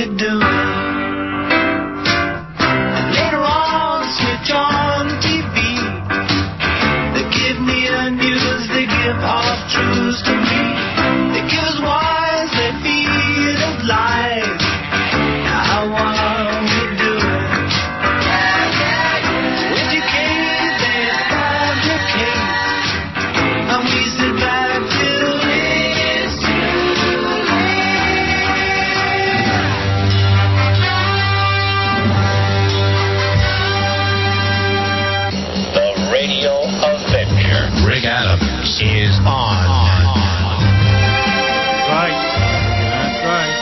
we're doing. And later on, switch on TV. They give me the news, they give half truths to me. They give us wise, they feed us lies. Now how are we doing? Educate, they fabricate, and we sit back till it's too late. The Radio Avenger. Rick Adams is on. That's right.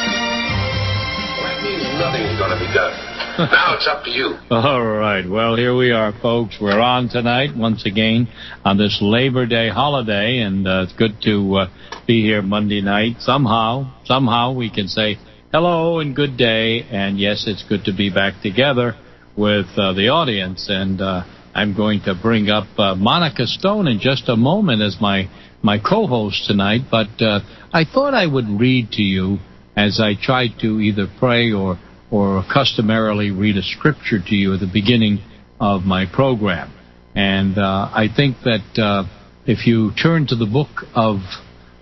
That means nothing's going to be done. Now it's up to you. All right. Well, here we are, folks. We're on tonight once again on this Labor Day holiday, and it's good to be here Monday night. Somehow we can say hello and good day, and yes, it's good to be back together with the audience. And I'm going to bring up Monica Stone in just a moment as my co-host tonight, but I thought I would read to you as I tried to either pray or customarily read a scripture to you at the beginning of my program. And I think that if you turn to the book of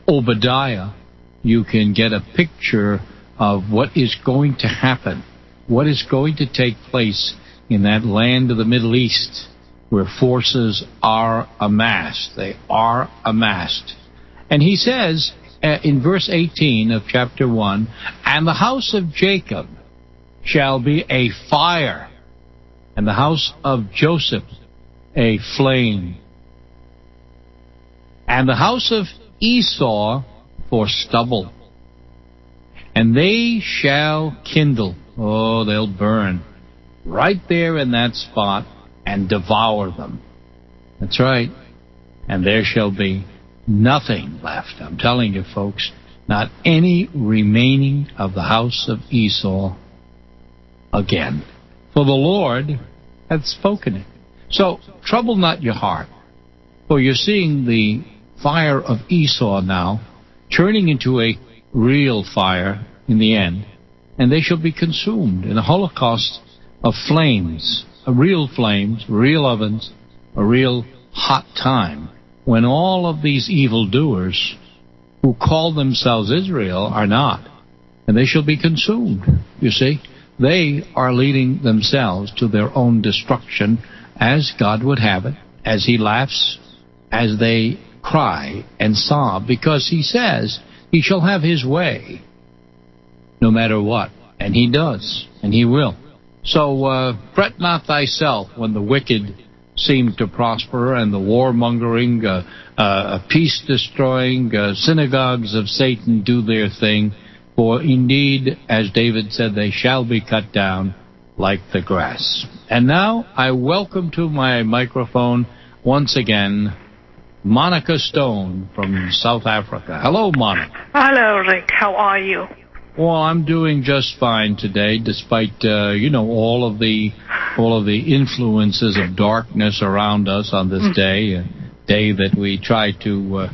Obadiah, you can get a picture of what is going to happen, what is going to take place in that land of the Middle East where forces are amassed. They are amassed. And he says in verse 18 of chapter 1, and the house of Jacob shall be a fire, and the house of Joseph a flame, and the house of Esau for stubble, and they shall kindle, oh, they'll burn, right there in that spot, and devour them. That's right. And there shall be nothing left. I'm telling you, folks, not any remaining of the house of Esau again. For the Lord hath spoken it. So trouble not your heart, for you're seeing the fire of Esau now turning into a real fire in the end, and they shall be consumed in a holocaust of flames, real ovens, a real hot time, when all of these evildoers who call themselves Israel are not, and they shall be consumed. You see, they are leading themselves to their own destruction, as God would have it, as he laughs, as they cry and sob, because he says he shall have his way no matter what, and he does, and he will. So fret not thyself when the wicked seem to prosper, and the warmongering, peace-destroying synagogues of Satan do their thing. For indeed, as David said, they shall be cut down like the grass. And now I welcome to my microphone once again Monica Stone from South Africa. Hello, Monica. Hello, Rick. How are you? Well, I'm doing just fine today, despite all of the influences of darkness around us on this day, a day that we try to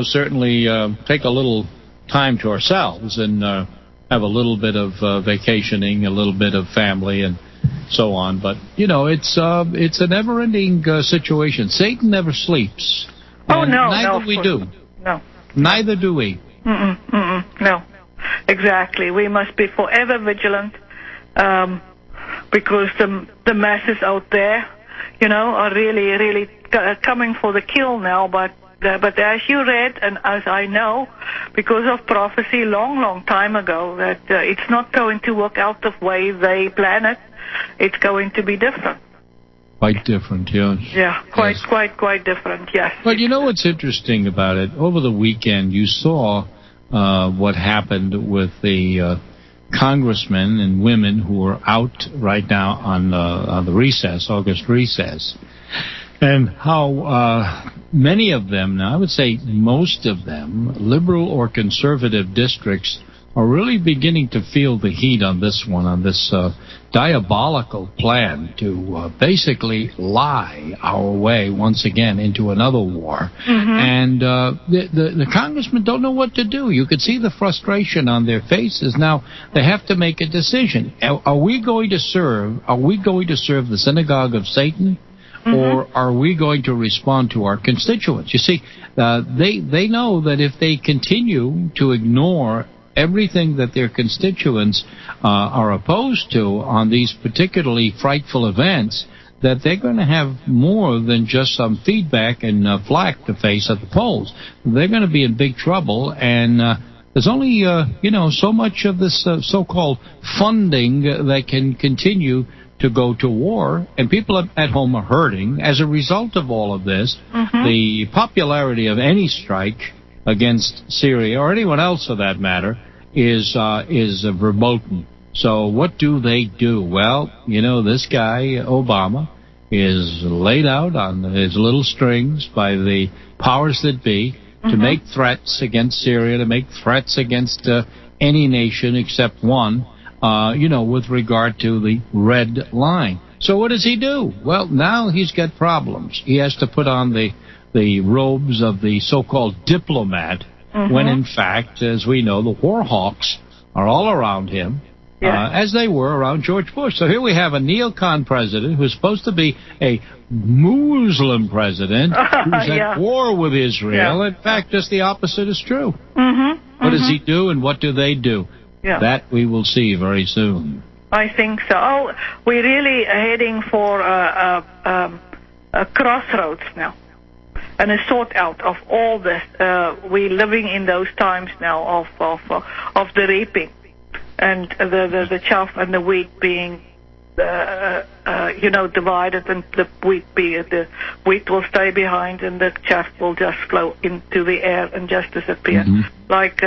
certainly take a little time to ourselves and have a little bit of vacationing, a little bit of family, and so on. But it's a never-ending situation. Satan never sleeps. Oh, no, neither we do. No. Neither do we. No. Exactly. We must be forever vigilant, because the masses out there, are really coming for the kill now. But as you read, and as I know, because of prophecy long time ago, that it's not going to work out the way they plan it. It's going to be different. Quite different, yes. Yeah, quite different, yes. But you know what's interesting about it? Over the weekend, you saw what happened with the congressmen and women who are out right now on the recess, August recess, and how many of them, now I would say most of them, liberal or conservative districts, are really beginning to feel the heat on this one, on this diabolical plan to basically lie our way once again into another war. And the congressmen don't know what to do. You could see the frustration on their faces. Now they have to make a decision. Are we going to serve the synagogue of Satan? Or are we going to respond to our constituents? You see, they know that if they continue to ignore everything that their constituents are opposed to on these particularly frightful events, that they're going to have more than just some feedback and flack to face at the polls. They're going to be in big trouble, and there's only, so much of this so-called funding that can continue to go to war, and people at home are hurting. As a result of all of this, the popularity of any strike against Syria, or anyone else for that matter, is verboten. So what do they do? Well, this guy, Obama, is laid out on his little strings by the powers that be to make threats against Syria, to make threats against any nation except one, with regard to the red line. So what does he do? Well, now he's got problems. He has to put on the robes of the so-called diplomat, when in fact, as we know, the war hawks are all around him, as they were around George Bush. So here we have a neocon president who's supposed to be a Muslim president who's at war with Israel. In fact, just the opposite is true. What does he do, and what do they do? That we will see very soon. I think so. Oh, we're really heading for a crossroads now, and a sort out of all this. We're living in those times now of the reaping, and the chaff and the wheat being divided, and the wheat will stay behind, and the chaff will just flow into the air and just disappear, like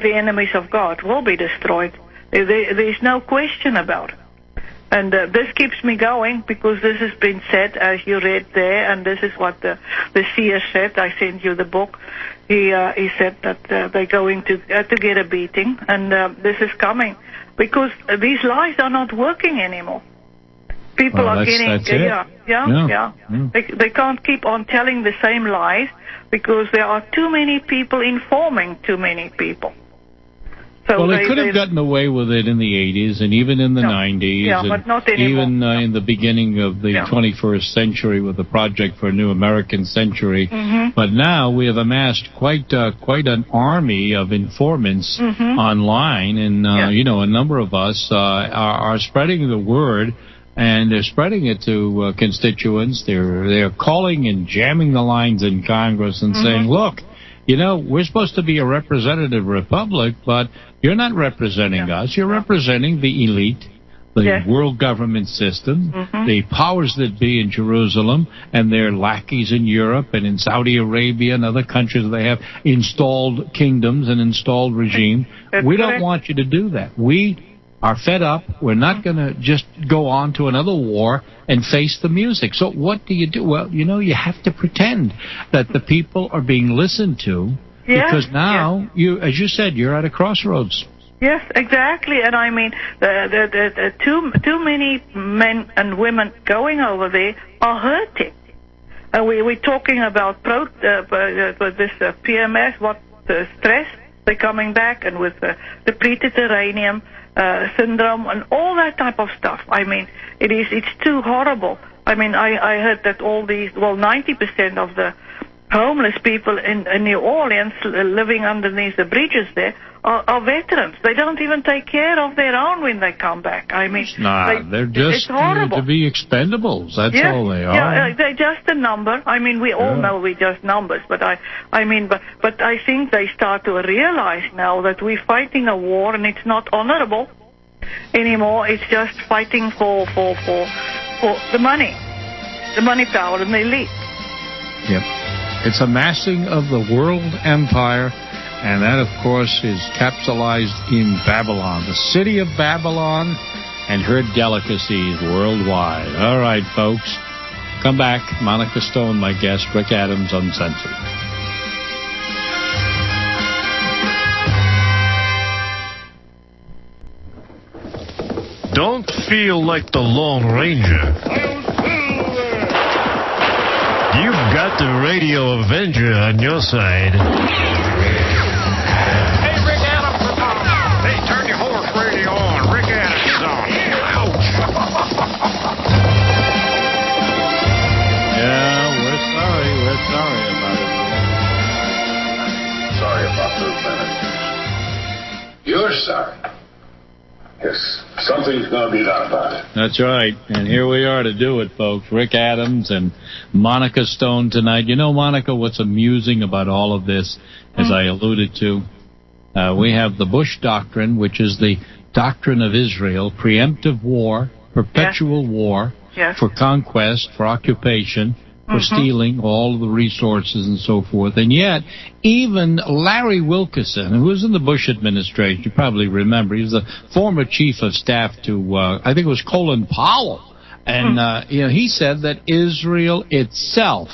the enemies of God will be destroyed. There's no question about it. And this keeps me going, because this has been said, as you read there, and this is what the seer said. I sent you the book. He said that they're going to get a beating, and this is coming, because these lies are not working anymore. People are getting, They can't keep on telling the same lies, because there are too many people informing too many people. So they could have gotten away with it in the 80s and even in the 90s, and but not anymore. Even in the beginning of the 21st century with the Project for a New American Century. But now we have amassed quite an army of informants online, and a number of us are spreading the word. And they're spreading it to constituents. They're calling and jamming the lines in Congress and saying, look, we're supposed to be a representative republic, but you're not representing us. You're representing the elite, the world government system, the powers that be in Jerusalem, and their lackeys in Europe and in Saudi Arabia and other countries. They have installed kingdoms and installed regime. We don't want you to do that. We are fed up. We're not going to just go on to another war and face the music. So what do? Well, you have to pretend that the people are being listened to, because now, as you said, you're at a crossroads. Yes, exactly. And I mean, the too many men and women going over there are hurting. And we're talking about this PMS, stress. They're coming back, and with the Mediterranean syndrome and all that type of stuff. I mean, it's too horrible. I mean, I heard that 90% of the homeless people in New Orleans living underneath the bridges there are veterans. They don't even take care of their own when they come back. I mean, they're just to be expendables. That's all they are. Yeah, they're just a number. I mean, we all know we're just numbers. But I think they start to realize now that we're fighting a war, and it's not honorable anymore. It's just fighting for the money power, and the elite. Yep. It's a massing of the world empire, and that, of course, is capitalized in Babylon, the city of Babylon, and her delicacies worldwide. All right, folks. Come back. Monica Stone, my guest. Rick Adams, Uncensored. don't feel like the Lone Ranger. You've got the Radio Avenger on your side. Hey, Rick Adams is on. Hey, turn your horse radio on. Rick Adams is on. Ouch. Yeah, we're sorry. We're sorry about it. Sorry about those minutes. You're sorry. Yes, something's going to be done about it. That's right. And here we are to do it, folks. Rick Adams and Monica Stone tonight. You know, Monica, what's amusing about all of this, as I alluded to, we have the Bush Doctrine, which is the doctrine of Israel, preemptive war, perpetual war, for conquest, for occupation, for stealing all of the resources and so forth. And yet, even Larry Wilkerson, who was in the Bush administration, you probably remember, he was the former chief of staff to, I think it was Colin Powell. And, he said that Israel itself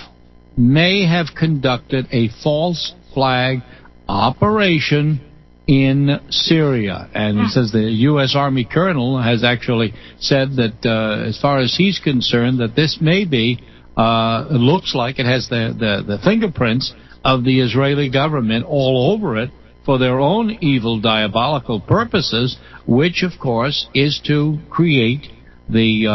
may have conducted a false flag operation in Syria. And he says the U.S. Army colonel has actually said that, as far as he's concerned, that this may be it looks like it has the fingerprints of the Israeli government all over it for their own evil, diabolical purposes, which, of course, is to create the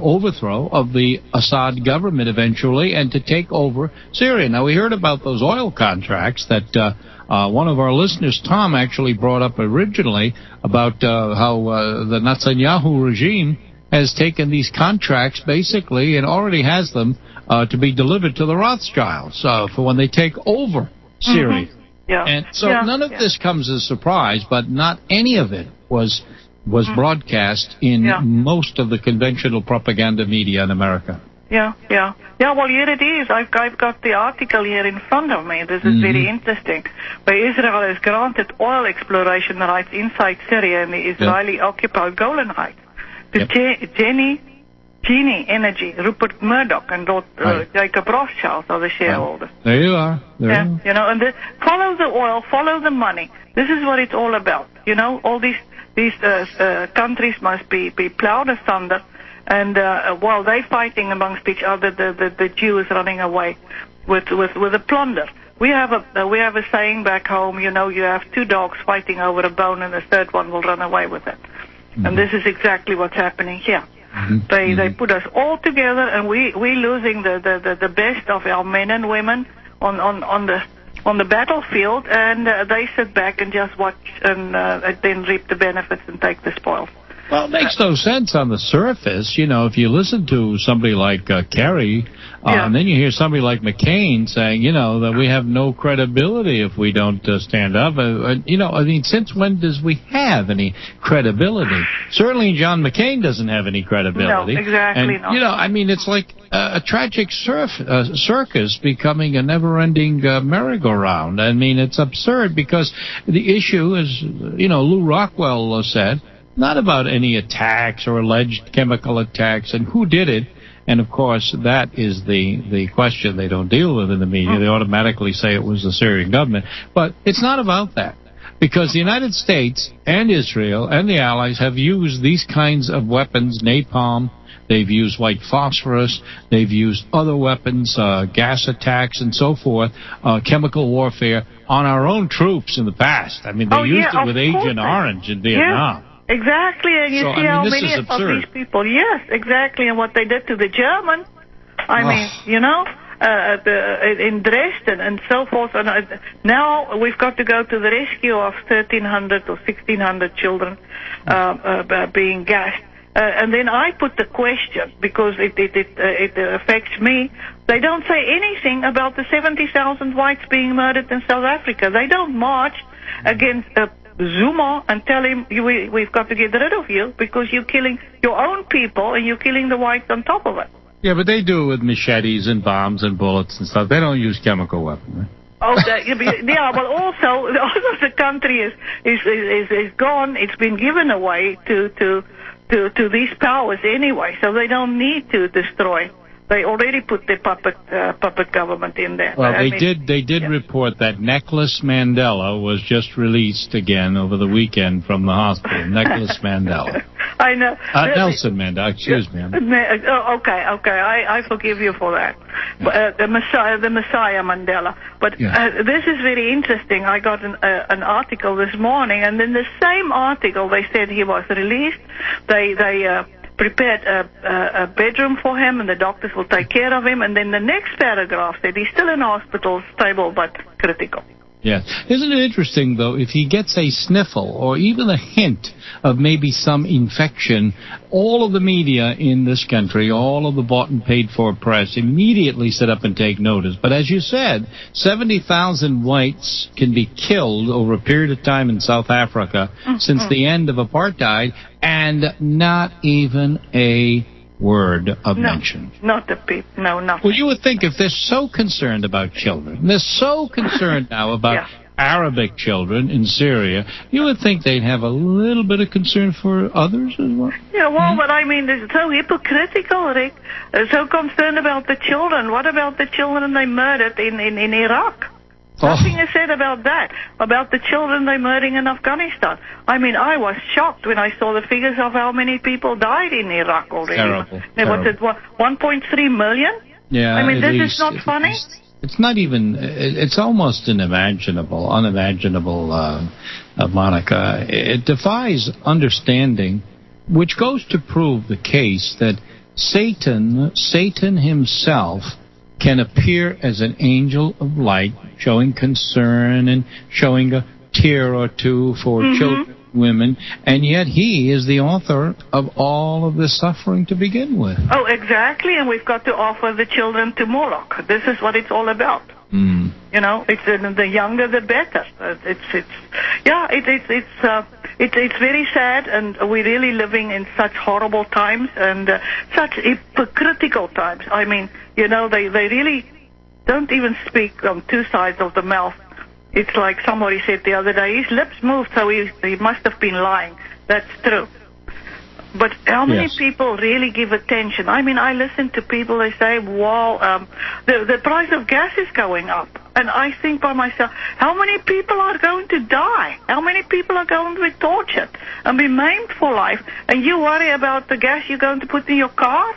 overthrow of the Assad government eventually and to take over Syria. Now, we heard about those oil contracts that one of our listeners, Tom, actually brought up originally about how the Netanyahu regime has taken these contracts, basically, and already has them to be delivered to the Rothschilds for when they take over Syria. And so none of this comes as a surprise, but not any of it was broadcast in most of the conventional propaganda media in America. Well, here it is. I've got the article here in front of me. This is very interesting. Where Israel has granted oil exploration rights inside Syria and the Israeli-occupied Golan Heights to Genie Energy, Rupert Murdoch, and Jacob Rothschild are the shareholders. There you are. And follow the oil, follow the money. This is what it's all about. You know, all these countries must be plowed asunder, and while they're fighting amongst each other, the Jews running away with the plunder. We have a saying back home. You know, you have two dogs fighting over a bone, and the third one will run away with it. And this is exactly what's happening here. They put us all together, and we're losing the best of our men and women on the battlefield, and they sit back and just watch and then reap the benefits and take the spoils. Well, it makes no sense on the surface. You know, if you listen to somebody like Kerry, and then you hear somebody like McCain saying, you know, that we have no credibility if we don't stand up. You know, I mean, since when does we have any credibility? Certainly John McCain doesn't have any credibility. No, exactly. And, you know, I mean, it's like a tragic circus becoming a never-ending merry-go-round. I mean, it's absurd because the issue is, you know, Lou Rockwell said, not about any attacks or alleged chemical attacks and who did it. And, of course, that is the question they don't deal with in the media. They automatically say it was the Syrian government. But it's not about that, because the United States and Israel and the Allies have used these kinds of weapons, napalm. They've used white phosphorus. They've used other weapons, gas attacks and so forth, chemical warfare on our own troops in the past. I mean, they used it with Agent Orange in Vietnam. Yeah. Exactly, and you see how many of these people, exactly, and what they did to the Germans. I mean, you know, in Dresden and so forth. And now we've got to go to the rescue of 1,300 or 1,600 children being gassed. And then I put the question, because it affects me. They don't say anything about the 70,000 whites being murdered in South Africa. They don't march against Zuma and tell him, we've got to get rid of you because you're killing your own people and you're killing the whites on top of it. Yeah, but they do it with machetes and bombs and bullets and stuff. They don't use chemical weapons. Right? Oh, yeah, but also the country is gone. It's been given away to these powers anyway, so they don't need to destroy. They already put the puppet government in there. Well, they did report that Necklace Mandela was just released again over the weekend from the hospital. Necklace Mandela. I know. Nelson Mandela, excuse me. Okay. I forgive you for that. The Messiah Mandela. But this is very interesting. I got an article this morning, and in the same article they said he was released. They prepared a bedroom for him, and the doctors will take care of him. And then the next paragraph said he's still in hospital, stable but critical. Yes. Isn't it interesting, though, if he gets a sniffle or even a hint of maybe some infection, all of the media in this country, all of the bought and paid for press immediately sit up and take notice. But as you said, 70,000 whites can be killed over a period of time in South Africa since the end of apartheid, and not even a word of mention. Not a peep. No, nothing. Well, you would think if they're so concerned about children, they're so concerned now about Arabic children in Syria, you would think they'd have a little bit of concern for others as well. Yeah, well, but I mean, it's so hypocritical, Rick. They're so concerned about the children. What about the children they murdered in Iraq? Nothing is said about that, about the children they murdering in Afghanistan. I mean, I was shocked when I saw the figures of how many people died in Iraq already. Terrible. Was it 1.3 million? Yeah. I mean, this is not funny. It's not even, it's almost unimaginable, Monica. It defies understanding, which goes to prove the case that Satan himself can appear as an angel of light, showing concern and showing a tear or two for children, women, and yet he is the author of all of this suffering to begin with. Oh, exactly, and we've got to offer the children to Moloch. This is what it's all about. You know, it's the younger the better. It's very sad, and we're really living in such horrible times and such hypocritical times. I mean, you know, they really don't even speak on two sides of the mouth. It's like somebody said the other day, his lips moved, so he must have been lying. That's true. But how many people really give attention? I mean, I listen to people, they say, wow, the price of gas is going up. And I think by myself, how many people are going to die? How many people are going to be tortured and be maimed for life? And you worry about the gas you're going to put in your car?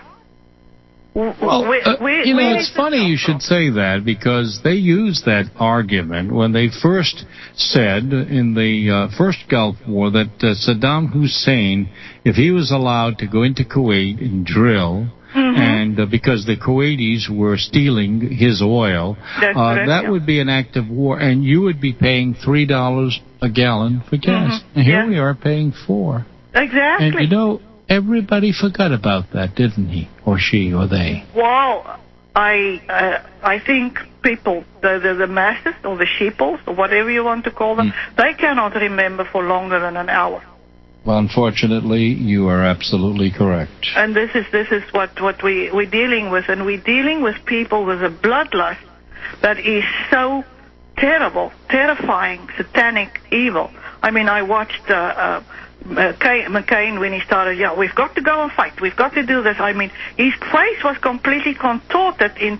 Well, it's funny you should say that, because they used that argument when they first said in the first Gulf War that Saddam Hussein, if he was allowed to go into Kuwait and drill, and because the Kuwaitis were stealing his oil, that would be an act of war, and you would be paying $3 a gallon for gas. And here we are paying $4. Exactly. And you know, everybody forgot about that, didn't he, or she, or they? Well, I think people, the masses, or the sheeples, or whatever you want to call them, they cannot remember for longer than an hour. Well, unfortunately, you are absolutely correct. And this is what we're dealing with, and we're dealing with people with a bloodlust that is so terrible, terrifying, satanic, evil. I mean, I watched McCain when he started, we've got to go and fight, we've got to do this. I mean, his face was completely contorted in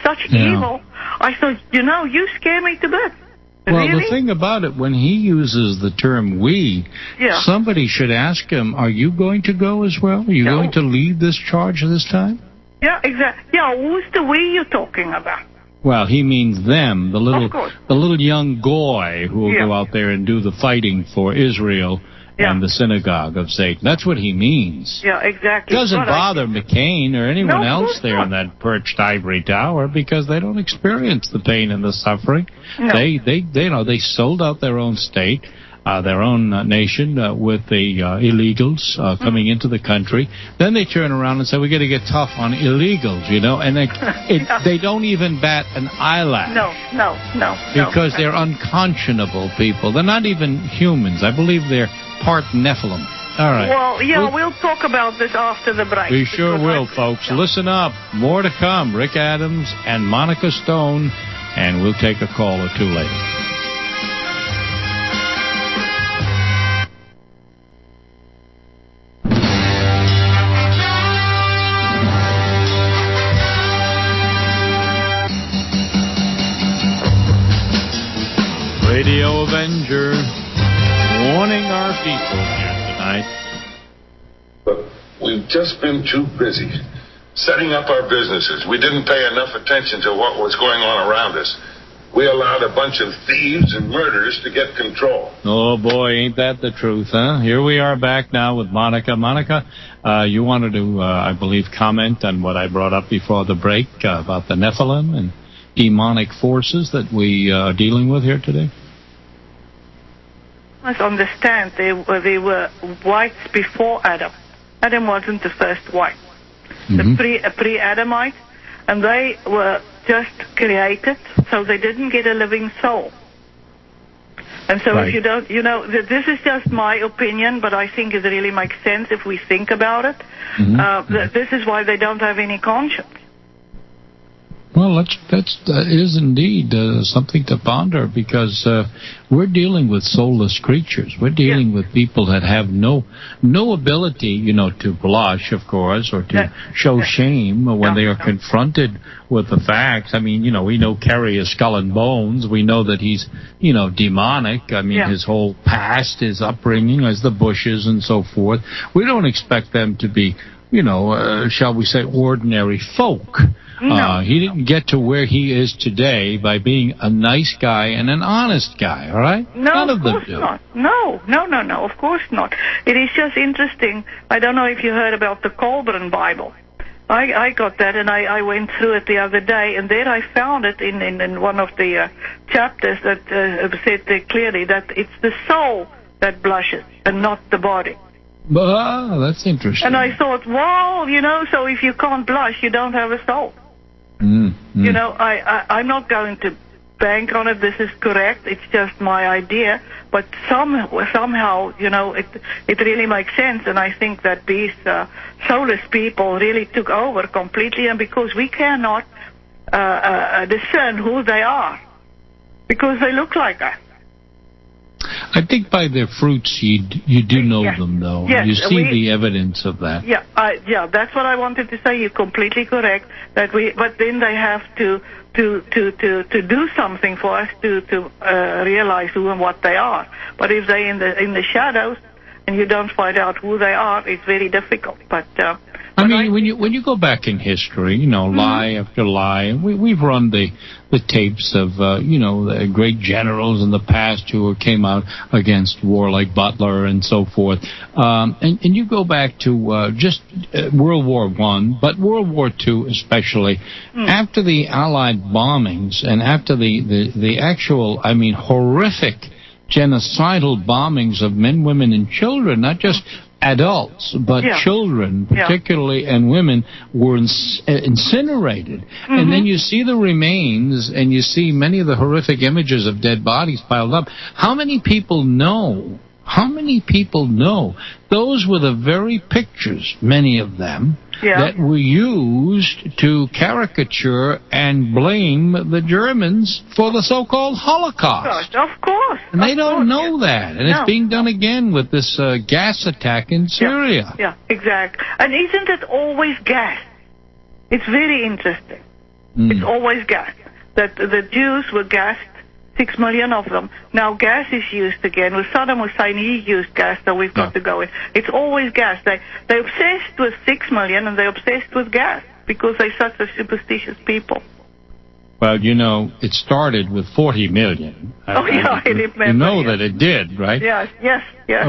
such evil. I thought, you scare me to death. Well, really? The thing about it, when he uses the term we, somebody should ask him, are you going to go as well? Are you going to lead this charge this time? Yeah, exactly. Yeah, who's the we you're talking about? Well, he means them, the little young goy who will go out there and do the fighting for Israel and the synagogue of Satan. That's what he means. Yeah, exactly. It doesn't bother McCain or anyone else there in that perched ivory tower, because they don't experience the pain and the suffering. No. They sold out their own state, their own nation with the illegals coming into the country. Then they turn around and say, we got to get tough on illegals, and they don't even bat an eyelash. No. Because they're unconscionable people. They're not even humans. I believe they're part Nephilim. All right. Well, we'll talk about this after the break. We sure will, folks. Listen up. More to come. Rick Adams and Monica Stone, and we'll take a call or two later. Radio Avenger, warning our people here tonight. But we've just been too busy setting up our businesses. We didn't pay enough attention to what was going on around us. We allowed a bunch of thieves and murderers to get control. Oh, boy, ain't that the truth, huh? Here we are back now with Monica. Monica, you wanted to, I believe, comment on what I brought up before the break about the Nephilim and demonic forces that we are dealing with here today? You must understand, they were whites before Adam. Adam wasn't the first white. Mm-hmm. The pre-Adamites, and they were just created, so they didn't get a living soul. And so Right. if you don't, this is just my opinion, but I think it really makes sense if we think about it. Mm-hmm. This is why they don't have any conscience. Well, that is indeed something to ponder, because we're dealing with soulless creatures. We're dealing with people that have no ability, to blush, of course, or to show shame when they are confronted with the facts. I mean, we know Kerry is skull and bones. We know that he's, demonic. I mean, his whole past, his upbringing as the Bushes and so forth. We don't expect them to be, shall we say, ordinary folk. No. He didn't get to where he is today by being a nice guy and an honest guy, all right? No, None of of them course do. not. No, of course not. It is just interesting. I don't know if you heard about the Colburn Bible. I got that, and I went through it the other day, and there I found it in one of the chapters that said clearly that it's the soul that blushes and not the body. That's interesting. And I thought, wow, so if you can't blush, you don't have a soul. I'm not going to bank on it. This is correct. It's just my idea. But somehow, it really makes sense. And I think that these soulless people really took over completely. And because we cannot discern who they are, because they look like us. I think by their fruits you do know them, though. Yes, you see the evidence of that. Yeah, that's what I wanted to say. You're completely correct. But then they have to do something for us to realize who and what they are. But if they're in the shadows and you don't find out who they are, it's very difficult. But when you go back in history, lie after lie, we've run the tapes of the great generals in the past who came out against war, like Butler and so forth, and you go back to just World War I, but World War II especially, after the Allied bombings and after the actual, horrific genocidal bombings of men, women, and children, not just adults, but children, particularly, and women, were incinerated. And then you see the remains, and you see many of the horrific images of dead bodies piled up. How many people know? Those were the very pictures, many of them, that were used to caricature and blame the Germans for the so-called Holocaust. Of course. And they don't know that. And it's being done again with this gas attack in Syria. Yeah, exactly. And isn't it always gas? It's very interesting. It's always gas. That the Jews were gassed, 6 million of them. Now gas is used again. With Saddam Hussein, he used gas, so we've got to go in. It's always gas. They're obsessed with 6 million, and they're obsessed with gas because they're such a superstitious people. Well, it started with 40 million. I remember. You know that it did, right? Yes.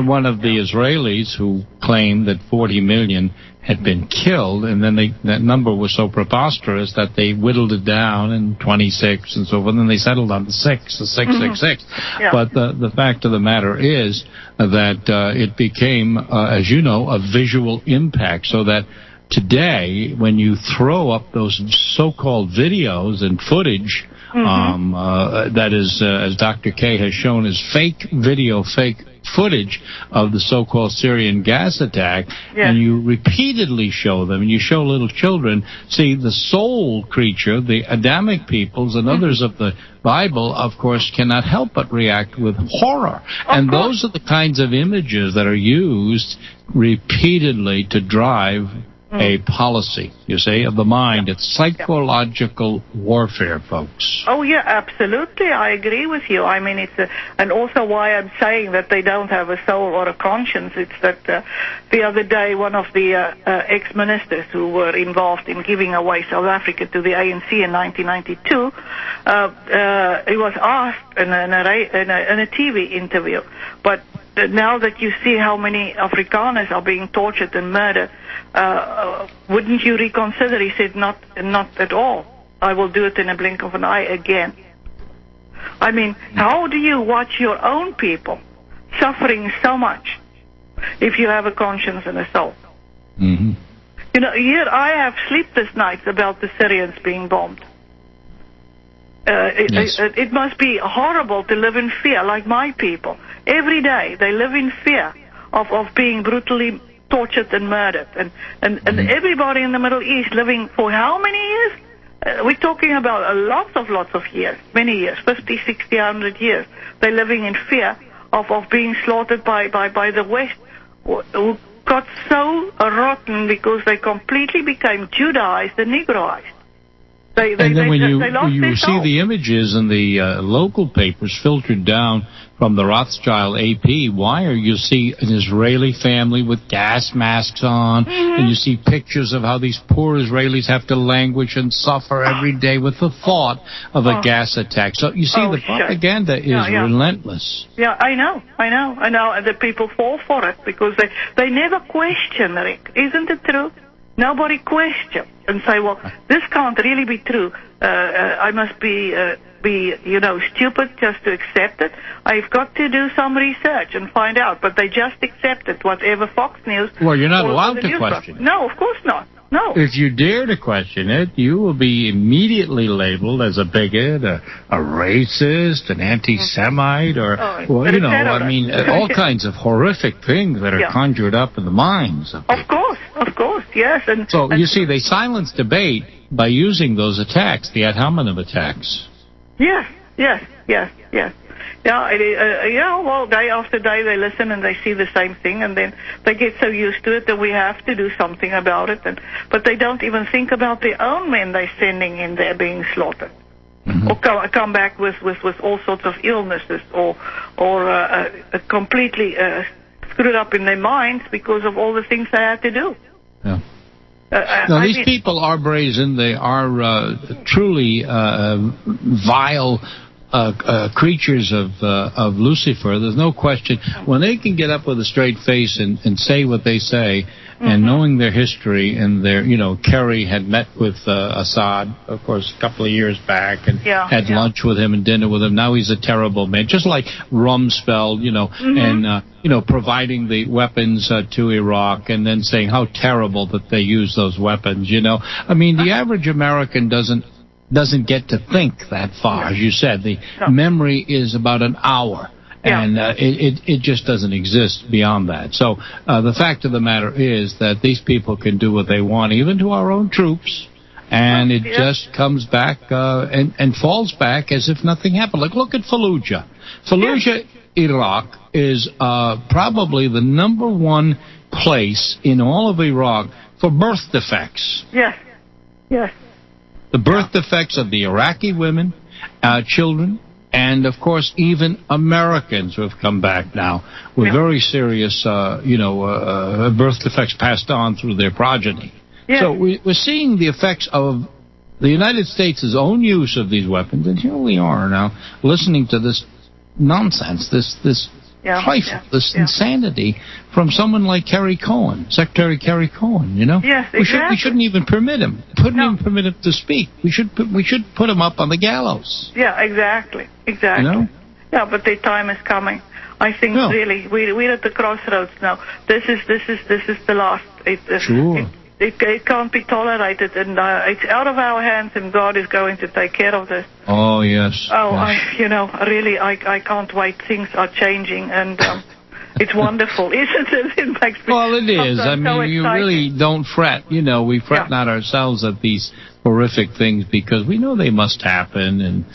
One of the Israelis who claimed that 40 million had been killed, and then that number was so preposterous that they whittled it down in 26 and so forth, and then they settled on the 666. But the fact of the matter is that it became, as you know, a visual impact, so that today, when you throw up those so-called videos and footage, that is, as Dr. K has shown, is fake video, fake footage of the so-called Syrian gas attack, and you repeatedly show them, and you show little children, see the soul creature, the Adamic peoples and others of the Bible, of course, cannot help but react with horror. And those are the kinds of images that are used repeatedly to drive a policy, you see, of the mind. It's psychological warfare, folks. Oh, yeah, absolutely. I agree with you. I mean, and also why I'm saying that they don't have a soul or a conscience. It's that the other day, one of the ex-ministers who were involved in giving away South Africa to the ANC in 1992, he was asked in a TV interview, but now that you see how many Afrikaners are being tortured and murdered, wouldn't you reconsider? He said, not at all. I will do it in a blink of an eye again. I mean, how do you watch your own people suffering so much if you have a conscience and a soul? Mm-hmm. You know, here I have sleepless nights about the Syrians being bombed. It must be horrible to live in fear, like my people. Every day they live in fear of being brutally tortured and murdered. And everybody in the Middle East living for how many years? We're talking about lots of years, many years, 50, 60, 100 years. They're living in fear of being slaughtered by the West, who got so rotten because they completely became Judaized and Negroized. And then when you see the images in the local papers filtered down from the Rothschild AP wire, you see an Israeli family with gas masks on, and you see pictures of how these poor Israelis have to languish and suffer every day with the thought of a gas attack. So you see the propaganda is relentless. Yeah, I know. And the people fall for it because they never question, Rick. Isn't it true? Nobody questions and say, well, this can't really be true. I must be stupid just to accept it. I've got to do some research and find out. But they just accept it, whatever Fox News. Well, you're not allowed to question it. No, of course not. No. If you dare to question it, you will be immediately labeled as a bigot, a racist, an anti-Semite, or, all kinds of horrific things that are conjured up in the minds of people. Of course, yes. So, you see, they silence debate by using those attacks, the ad hominem attacks. Yes. Yeah, well, day after day they listen and they see the same thing, and then they get so used to it that we have to do something about it. But they don't even think about their own men they're sending in there being slaughtered, or come back with all sorts of illnesses, or completely screwed up in their minds because of all the things they had to do. Yeah. Now, these people are brazen. They are truly vile creatures of Lucifer. There's no question. When they can get up with a straight face and say what they say, and knowing their history and their, Kerry had met with Assad, of course, a couple of years back, and had lunch with him and dinner with him. Now he's a terrible man, just like Rumsfeld, and providing the weapons to Iraq, and then saying how terrible that they use those weapons. I mean, the average American doesn't get to think that far. As you said, the memory is about an hour, and it just doesn't exist beyond that. So the fact of the matter is that these people can do what they want, even to our own troops, and it just comes back and falls back as if nothing happened. Like, look at Fallujah. Fallujah, Iraq, is probably the number one place in all of Iraq for birth defects. Yes. The birth defects of the Iraqi women, children, and, of course, even Americans who have come back now with very serious, birth defects passed on through their progeny. Yeah. So we're seeing the effects of the United States' own use of these weapons, and here we are now listening to this nonsense, this trifle, this insanity from someone like Kerry-Kohn, Secretary Kerry-Kohn. Yes, exactly. We shouldn't even permit him. Even permit him to speak. We should put him up on the gallows. Yeah, exactly. Yeah, but the time is coming. I think really we're at the crossroads now. This is the last. Sure. It can't be tolerated, and it's out of our hands, and God is going to take care of this. Oh, yes. Oh, yes. I can't wait. Things are changing, and it's wonderful, isn't it? It makes me it is. I mean, so you really don't fret. We fret not ourselves at these horrific things because we know they must happen, and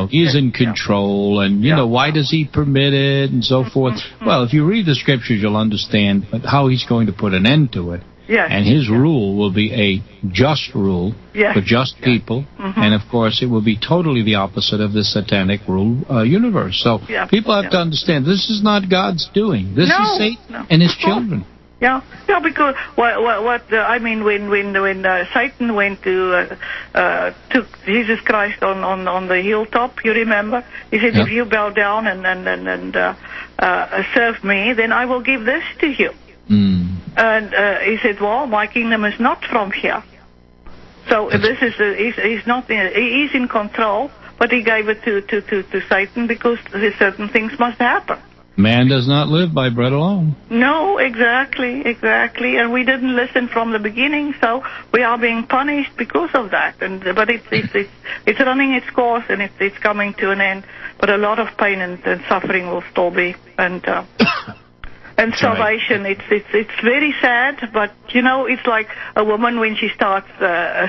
he's in control, and why does he permit it, and so forth. Well, if you read the scriptures, you'll understand how he's going to put an end to it. Yes. And his rule will be a just rule Yes. for just people. And, of course, it will be totally the opposite of the satanic rule universe. So Yeah. people have to understand this is not God's doing. This is Satan and his children. Yeah, because I mean, when Satan went to took Jesus Christ on the hilltop, you remember? He said, if you bow down and serve me, then I will give this to you. And he said, well, my kingdom is not from here. So this is he's not he is in control, but he gave it to Satan because certain things must happen. Man does not live by bread alone. No, exactly, and we didn't listen from the beginning, so we are being punished because of that. But it's running its course, and it's coming to an end. But a lot of pain and suffering will still be, and starvation. Right. It's very sad, but you know, it's like a woman when she starts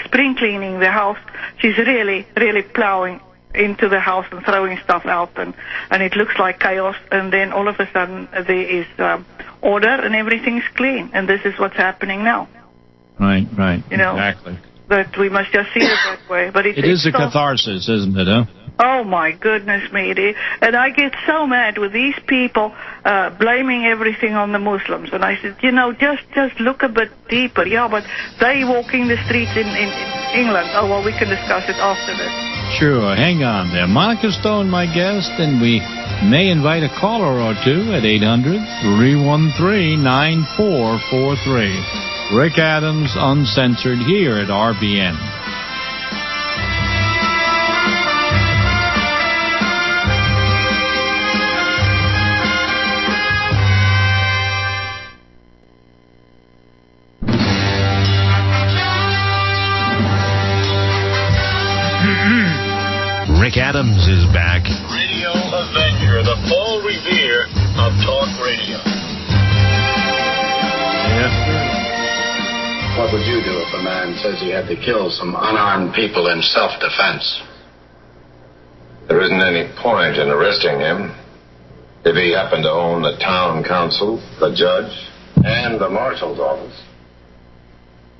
spring cleaning the house. She's really plowing into the house and throwing stuff out, and it looks like chaos, and then all of a sudden there is order and everything's clean, and this is what's happening now. Right, you know, exactly. But we must just see it that way. But it is a catharsis, isn't it, huh? Oh my goodness me, it is. And I get so mad with these people blaming everything on the Muslims, and I said, you know, just look a bit deeper. Yeah, but they walking the streets in England. Oh well, we can discuss it after this. Sure, hang on there. Monica Stone, my guest, and we may invite a caller or two at 800-313-9443. Rick Adams, Uncensored, here at RBN. Rick Adams is back. Radio Avenger, the full revere of talk radio. Yes, sir. What would you do if a man says he had to kill some unarmed people in self-defense? There isn't any point in arresting him if he happened to own the town council, the judge, and the marshal's office.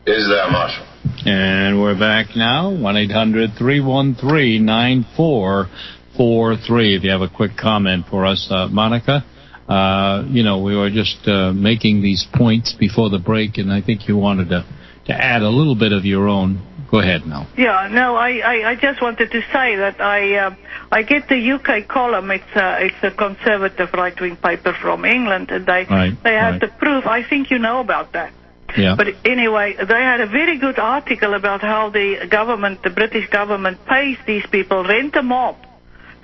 Is there, Marshal? And we're back now, 1-800-313-9443. If you have a quick comment for us, Monica. You know, we were just making these points before the break, and I think you wanted to add a little bit of your own. Go ahead now. Yeah, no, I just wanted to say that I get the UK column. It's a conservative right-wing paper from England, and they had to prove. I think you know about that. Yeah. But anyway, they had a very good article about how the government, the British government, pays these people, rent a mob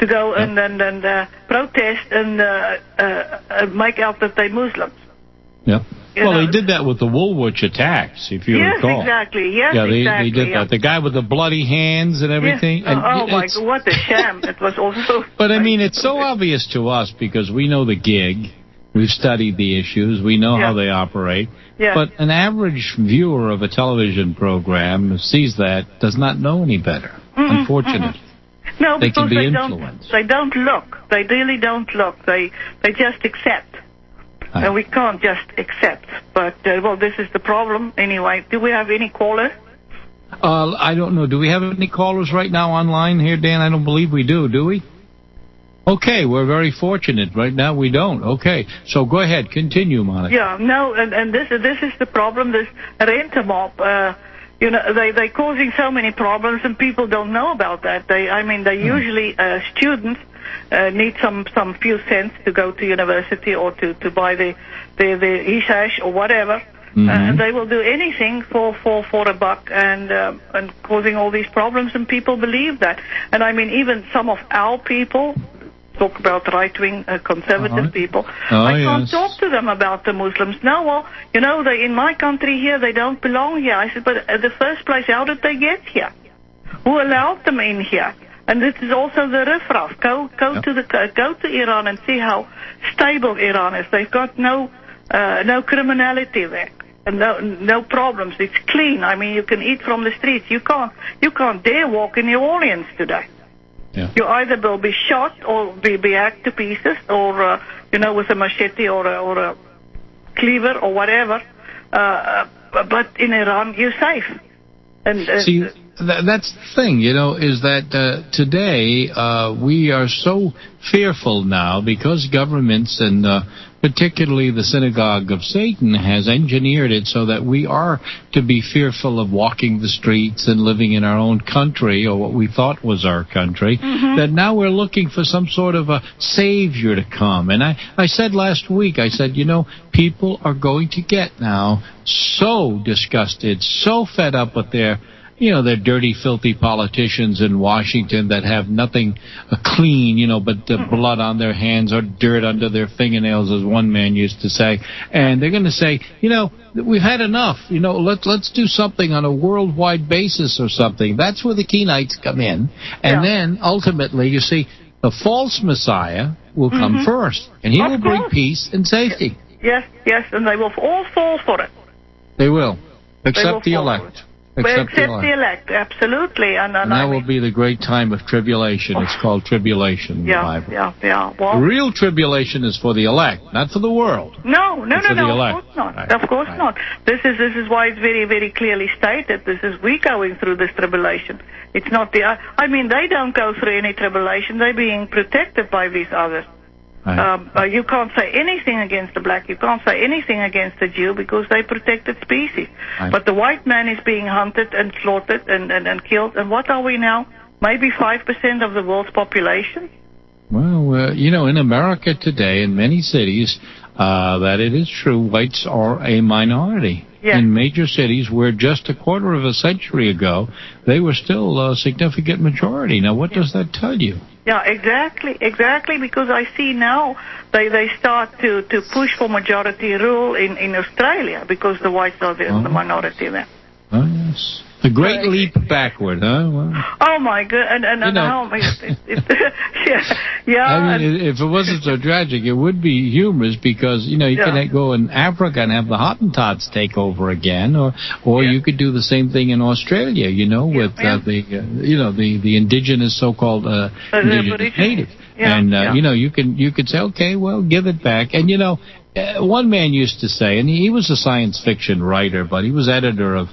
to go and protest and make out that they're Muslims. Yeah. Well, they did that with the Woolwich attacks, if you recall. Yes, exactly. Yes, yeah, they exactly. did that. The guy with the bloody hands and everything. Yes. And oh my God, what a sham. It was also... But, I mean, it's so obvious to us because we know the gig. We've studied the issues. We know how they operate. Yeah. But an average viewer of a television program sees that, does not know any better, unfortunately. No, they because can be influenced. They don't look. They really don't look. They just accept. And we can't just accept. But, well, this is the problem. Anyway, do we have any callers? I don't know. Do we have any callers right now online here, Dan? I don't believe we do we? Okay, we're very fortunate. Right now we don't. Okay, so go ahead. Continue, Monica. Yeah, no, and this is the problem, this rent-a-mob. You know, they're causing so many problems, and people don't know about that. They usually, students need some few cents to go to university or to buy the e-sash or whatever. And they will do anything for a buck and causing all these problems, and people believe that. And I mean, even some of our people, talk about right-wing conservative people. I can't talk to them about the Muslims. No, well, you know, they in my country here, they don't belong here. I said, but in the first place, how did they get here? Who allowed them in here? And this is also the riffraff. Go to Iran and see how stable Iran is. They've got no criminality there. And no problems. It's clean. I mean, you can eat from the streets. You can't dare walk in New Orleans today. Yeah. You either will be shot or be hacked to pieces, or you know, with a machete or a cleaver or whatever. but in Iran, you're safe. And see, that's the thing, is that today we are so fearful now because governments and particularly the synagogue of Satan has engineered it so that we are to be fearful of walking the streets and living in our own country, or what we thought was our country, that now we're looking for some sort of a savior to come. And I said last week, I said, people are going to get now so disgusted, so fed up with their dirty, filthy politicians in Washington that have nothing clean, but blood on their hands or dirt under their fingernails, as one man used to say. And they're going to say, we've had enough. Let's do something on a worldwide basis or something. That's where the Keenites come in. And then, ultimately, you see, the false Messiah will come first. And he will bring peace and safety. Yes, and they will all fall for it. They will, except the elect. Except the elect, absolutely. And that will be the great time of tribulation. It's called tribulation in the Bible. Yeah. Well, real tribulation is for the elect, not for the world. No, of course not. Right. Of course not. This is why it's very, very clearly stated. We're going through this tribulation. It's not they don't go through any tribulation. They're being protected by these others. Right. You can't say anything against the black. You can't say anything against the Jew because they're protected species. Right. But the white man is being hunted and slaughtered and killed. And what are we now? Maybe 5% of the world's population? Well, in America today, in many cities, that it is true, whites are a minority. Yes. In major cities where just a quarter of a century ago, they were still a significant majority. Now, what does that tell you? Yeah, exactly, because I see now they start to push for majority rule in Australia because the whites are the minority there. Oh, yes. The great leap backward, huh? Well, oh, my God. And I mean, if it wasn't so tragic, it would be humorous because, you can go in Africa and have the Hottentots take over again, or you could do the same thing in Australia, with the indigenous, so-called indigenous natives. Yeah. And, you could say, okay, well, give it back. And, one man used to say, and he was a science fiction writer, but he was editor of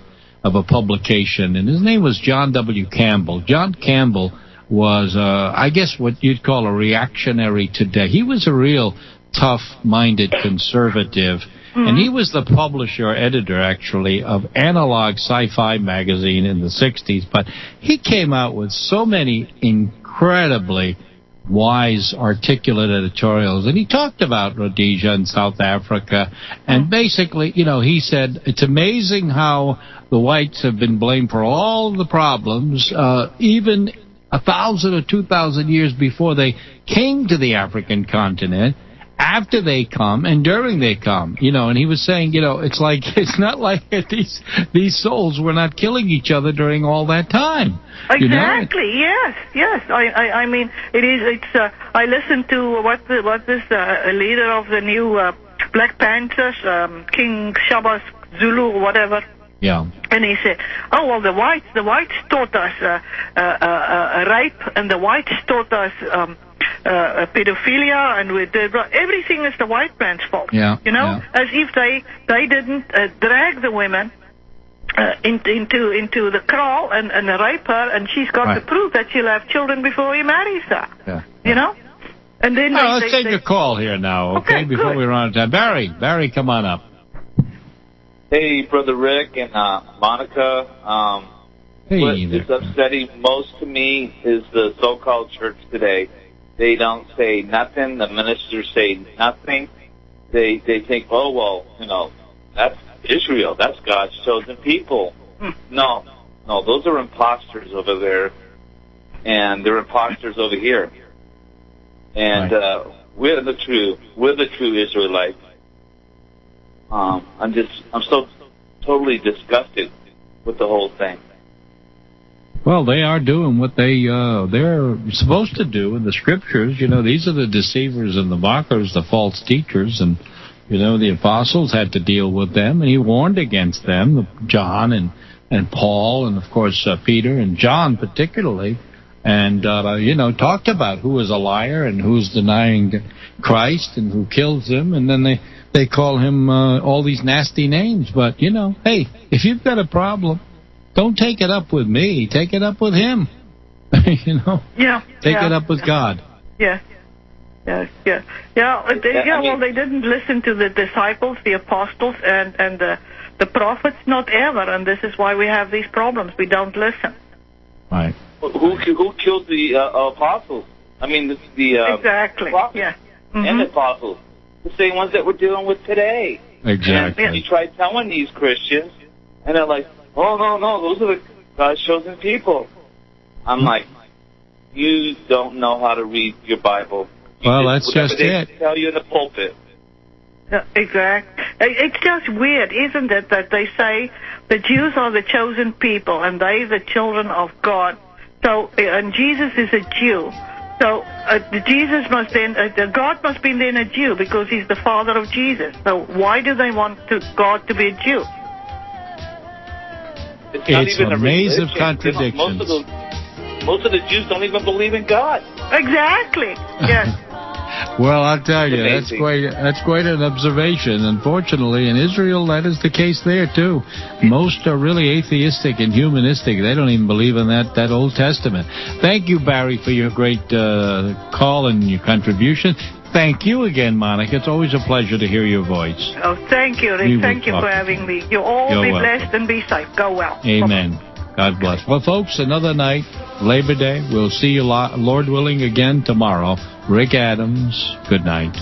a publication, and his name was John W. Campbell. John Campbell was, I guess, what you'd call a reactionary today. He was a real tough-minded conservative, and he was the publisher, editor, actually, of Analog Sci-Fi magazine in the 60s, but he came out with so many incredibly wise, articulate editorials. And he talked about Rhodesia and South Africa. And basically, he said, it's amazing how the whites have been blamed for all the problems, even 1,000 or 2,000 years before they came to the African continent, after they come, and during they come. And he was saying, it's not like these souls were not killing each other during all that time. Exactly. Yes. I mean, it's. I listened to what this leader of the new Black Panthers, King Shabazz Zulu or whatever. Yeah. And he said, "Oh well, the whites taught us rape, and the whites taught us pedophilia, and we did everything is the white man's fault." Yeah. As if they didn't drag the women into the kraal and rape her, and she's got to prove that she'll have children before he marries her. Yeah. And then let's take a call here now, okay? Before we run out of time, Barry, come on up. Hey, Brother Rick and Monica. What is upsetting most to me is the so-called church today. They don't say nothing. The ministers say nothing. They think, oh, well, that's Israel. That's God's chosen people. No, those are imposters over there, and they're imposters over here. And we're the true Israelites. I'm so totally disgusted with the whole thing. Well, they are doing what they're supposed to do in the scriptures. These are the deceivers and the mockers, the false teachers, and the apostles had to deal with them, and he warned against them, John and Paul, and of course Peter and John particularly. and, talked about who is a liar and who's denying Christ and who kills him, and then they call him all these nasty names. But, hey, if you've got a problem, don't take it up with me. Take it up with him. Yeah. Take it up with God. Yeah. Yeah. Well, they didn't listen to the disciples, the apostles, and the prophets, not ever. And this is why we have these problems. We don't listen. Right. Who killed the apostles? I mean, the exactly. Prophets and the apostles, the same ones that we're dealing with today. Exactly. And you try telling these Christians, and they're like, "Oh no, those are the God's chosen people." I'm like, you don't know how to read your Bible. That's just it. They tell you in the pulpit. Yeah, exactly. It's just weird, isn't it, that they say the Jews are the chosen people and they the children of God. So, and Jesus is a Jew. So Jesus must then, God must be then a Jew because he's the father of Jesus. So why do they want God to be a Jew? It's a maze of contradictions. Most of the Jews don't even believe in God. Exactly. Yes. Well, I'll tell you, that's quite an observation. Unfortunately, in Israel, that is the case there, too. Most are really atheistic and humanistic. They don't even believe in that Old Testament. Thank you, Barry, for your great call and your contribution. Thank you again, Monica. It's always a pleasure to hear your voice. Oh, thank you, Rick. Thank you for having me. You all be blessed and be safe. Go well. Amen. God bless. Well, folks, another night, Labor Day. We'll see you, Lord willing, again tomorrow. Rick Adams, good night.